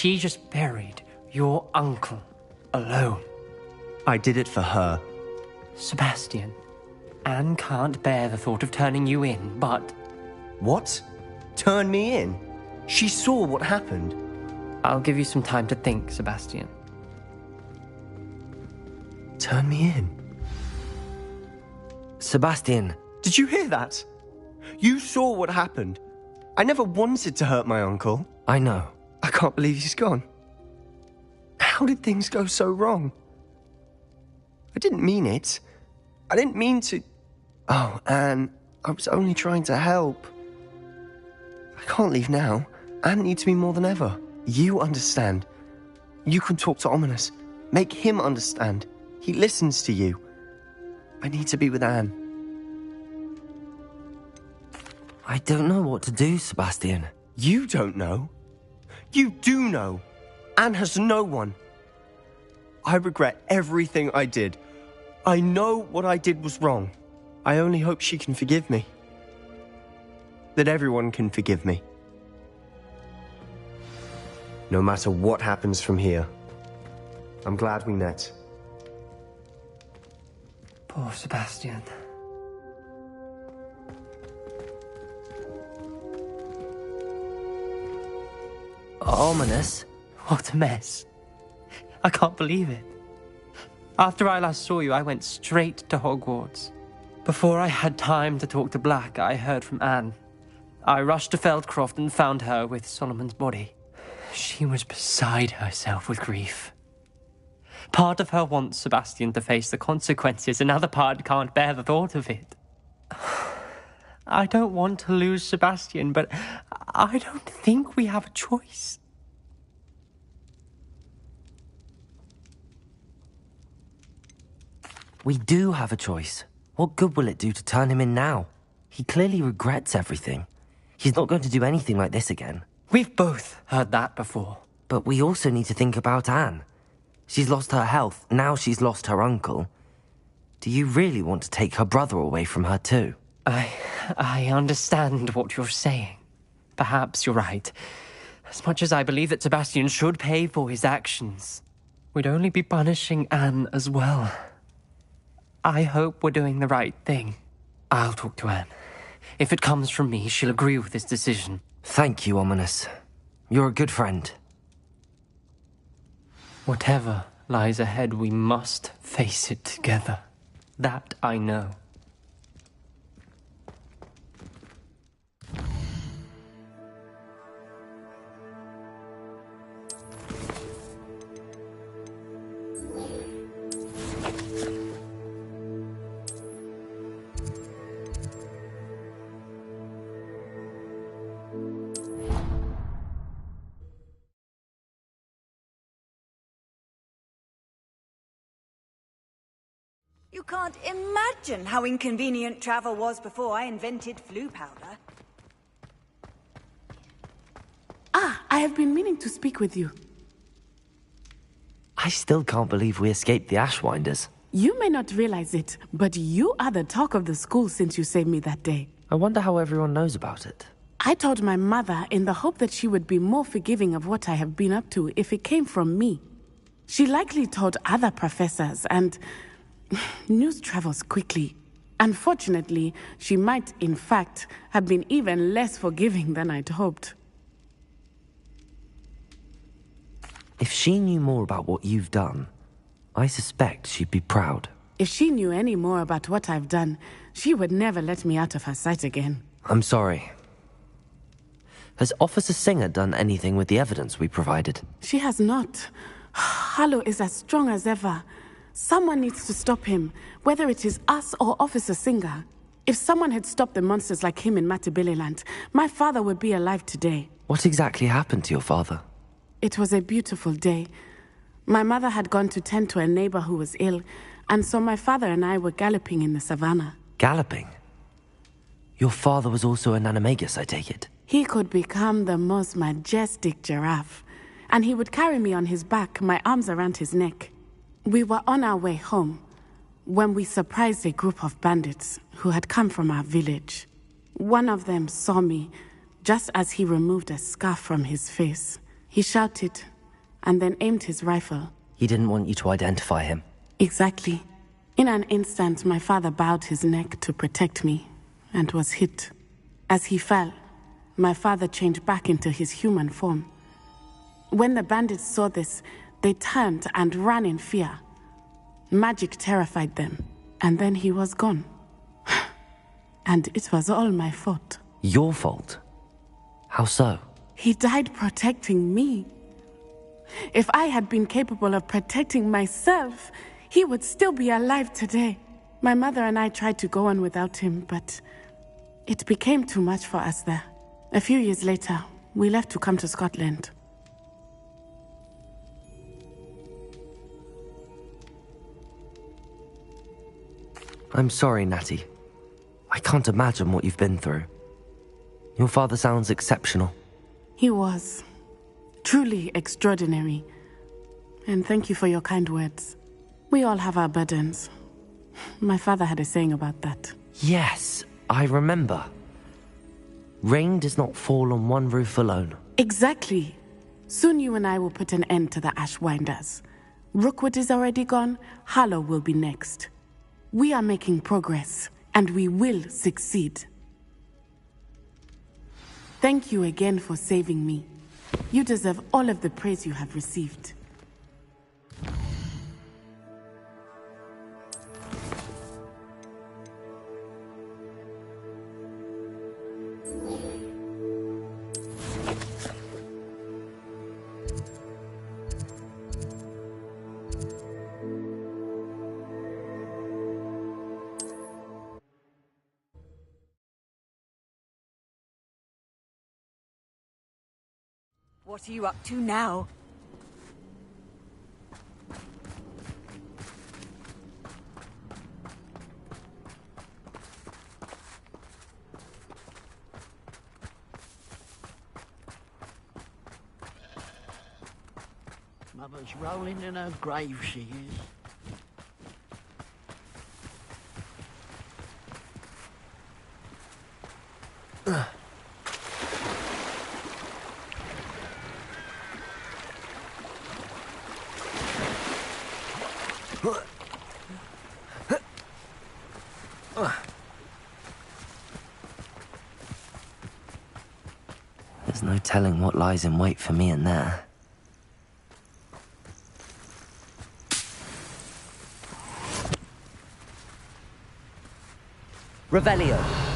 she just buried your uncle alone. I did it for her. Sebastian, Anne can't bear the thought of turning you in, but... What? Turn me in? She saw what happened. I'll give you some time to think, Sebastian. Turn me in? Sebastian. Did you hear that? You saw what happened. I never wanted to hurt my uncle. I know. I can't believe he's gone. How did things go so wrong? I didn't mean it. I didn't mean to... Oh, Anne, I was only trying to help. I can't leave now. Anne needs me more than ever. You understand. You can talk to Ominous. Make him understand. He listens to you. I need to be with Anne. I don't know what to do, Sebastian. You don't know. You do know. Anne has no one. I regret everything I did. I know what I did was wrong. I only hope she can forgive me. That everyone can forgive me. No matter what happens from here, I'm glad we met. Poor Sebastian. Ominous? What a mess. I can't believe it. After I last saw you, I went straight to Hogwarts. Before I had time to talk to Black, I heard from Anne. I rushed to Feldcroft and found her with Solomon's body. She was beside herself with grief. Part of her wants Sebastian to face the consequences, another part can't bear the thought of it. I don't want to lose Sebastian, but I don't think we have a choice. We do have a choice. What good will it do to turn him in now? He clearly regrets everything. He's not going to do anything like this again. We've both heard that before. But we also need to think about Anne. She's lost her health, now she's lost her uncle. Do you really want to take her brother away from her too? I understand what you're saying. Perhaps you're right. As much as I believe that Sebastian should pay for his actions, we'd only be punishing Anne as well. I hope we're doing the right thing. I'll talk to Anne. If it comes from me, she'll agree with this decision. Thank you, Ominous. You're a good friend. Whatever lies ahead, we must face it together. That I know. You can't imagine how inconvenient travel was before I invented flu powder. I have been meaning to speak with you. I still can't believe we escaped the Ashwinders. You may not realize it, but you are the talk of the school since you saved me that day. I wonder how everyone knows about it. I told my mother in the hope that she would be more forgiving of what I have been up to if it came from me. She likely told other professors, and news travels quickly. Unfortunately, she might, in fact, have been even less forgiving than I'd hoped. If she knew more about what you've done, I suspect she'd be proud. If she knew any more about what I've done, she would never let me out of her sight again. I'm sorry. Has Officer Singer done anything with the evidence we provided? She has not. Harlow is as strong as ever. Someone needs to stop him, whether it is us or Officer Singer. If someone had stopped the monsters like him in Matabeleland, my father would be alive today. What exactly happened to your father? It was a beautiful day. My mother had gone to tend to a neighbor who was ill, and so my father and I were galloping in the savannah. Galloping? Your father was also an animagus, I take it? He could become the most majestic giraffe, and he would carry me on his back, my arms around his neck. We were on our way home when we surprised a group of bandits who had come from our village. One of them saw me just as he removed a scarf from his face. He shouted, and then aimed his rifle. He didn't want you to identify him. Exactly. In an instant, my father bowed his neck to protect me and was hit. As he fell, my father changed back into his human form. When the bandits saw this, they turned and ran in fear. Magic terrified them, and then he was gone. And it was all my fault. Your fault? How so? He died protecting me. If I had been capable of protecting myself, he would still be alive today. My mother and I tried to go on without him, but it became too much for us there. A few years later, we left to come to Scotland. I'm sorry, Natty. I can't imagine what you've been through. Your father sounds exceptional. He was. Truly extraordinary. And thank you for your kind words. We all have our burdens. My father had a saying about that. Yes, I remember. Rain does not fall on one roof alone. Exactly. Soon you and I will put an end to the Ashwinders. Rookwood is already gone. Harlow will be next. We are making progress, and we will succeed. Thank you again for saving me. You deserve all of the praise you have received. What are you up to now? Mother's rolling in her grave, she is. There's no telling what lies in wait for me in there. Revelio.